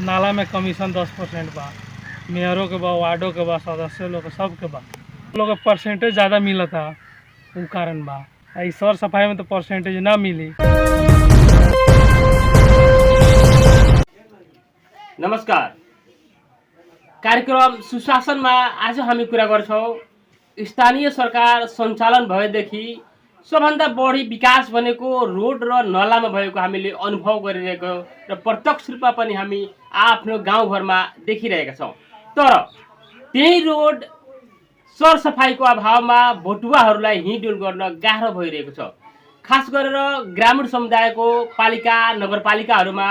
नाला में कमीशन 10% बा, मेयरों के बा, वार्डों के बा, सदस्य लोग के सब के बा। लोग के परसेंटेज ज़्यादा मिलता, उ कारण बा। ई सर सफाई में तो परसेंटेज ना मिली। नमस्कार, कार्यक्रम सुशासन में आज हामी कुरा गर्छौं स्थानीय सरकार सञ्चालन भएदेखि सबभन्दा बढी विकास भनेको रोड र नलामा भएको हामीले अनुभव गरिरहेको र प्रत्यक्ष रूपमा पनि हामी आफ्नो गाउँघरमा देखिरहेका छौं। तर त्यही रोड सरसफाइको अभावमा भोटुवाहरूलाई हिँडडुल गर्न गाह्रो भइरहेको छ। खास गरेर ग्रामीण समुदायको पालिका नगरपालिकाहरूमा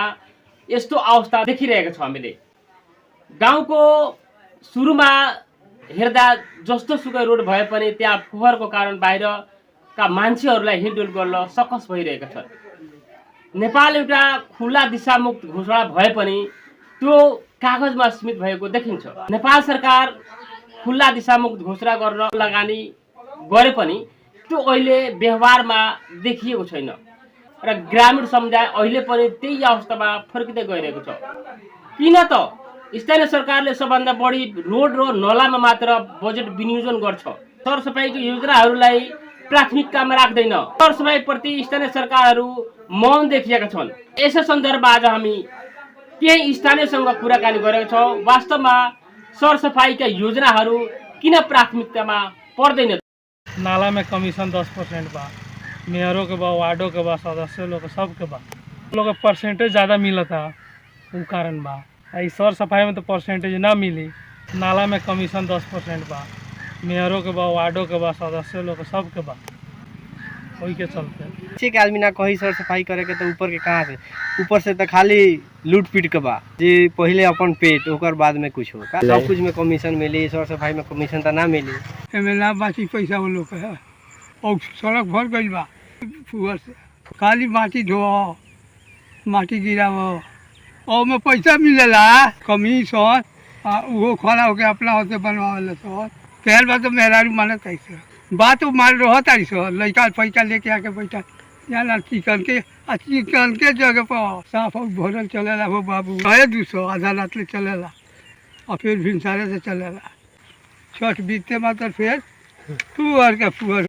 यस्तो अवस्था देखिरहेको छ। हामीले गाउँको सुरुमा हेर्दा जस्तो सुकै रोड भए पनि त्यहाँ फोहोरको कारण बाहिरका मान्छेहरूलाई हिँडडुल गर्न सकस भइरहेका छन्। नेपाल एउटा खुला दिशामुक्त घोषणा भए पनि त्यो कागजमा सीमित भएको देखिन्छ। नेपाल सरकार खुला दिशामुक्त घोषणा गर्न लगानी गरे पनि त्यो अहिले व्यवहारमा देखिएको छैन र ग्रामीण समुदाय अहिले पनि त्यही अवस्थामा फर्किँदै गइरहेको छ। किन त स्थानीय सरकारले सबभन्दा बढी रोड र नलामा मात्र बजेट विनियोजन गर्छ, सरसफाइको योजनाहरूलाई प्राथमिकतामा राख्दैन। सरसफाइप्रति स्थानीय सरकारहरू मौन देखिएका छन्। यसै सन्दर्भमा आज हामी केही स्थानीयसँग कुराकानी गरेका छौँ। वास्तवमा सरसफाइका योजनाहरू किन प्राथमिकतामा पर्दैन? नाला में कमीशन 10% बा, मेयरों के बा, वार्डों के बा, सदस्य लोग के सब के बा। लोग के परसेंटेज ज़्यादा मिलता, उ कारण बा। ई सर सफाई में तो परसेंटेज ना मिली। नाला में कमीशन 10% बा, मेयरों के बा, वार्डों के बा, सदस्य लोग के सब के बा। वही के चलते ठीक आदमी ना कही सर सफाई करे के तो ऊपर के कहाँ से? ऊपर से तो खाली लूट पीट के बा जी, पहले अपन पेट ओकर बाद में कुछ हो। सब कुछ में कमीशन मिली, सर सफाई में कमीशन तो ना मिली। एमे ना बाकी पैसा वो लोग है और सड़क भर गई बा फुहर से। खाली माटी धो, माटी गिरावो और में पैसा मिलेला कमीशन, वो खड़ा होके अपना होते बनवावे सर। कहल बा तो मेहरारू मानत कैसे बात मान रहा तारी सर। लड़का पैसा लेके आके बैठा यहाँ चिकन के जगह पर साफ और भरल चलेला हो बाबू। 200 आधा रात ले चलेला और फिर भिनसारे से चलेला। छठ बीतते मात्र फिर फुहर का फुहर।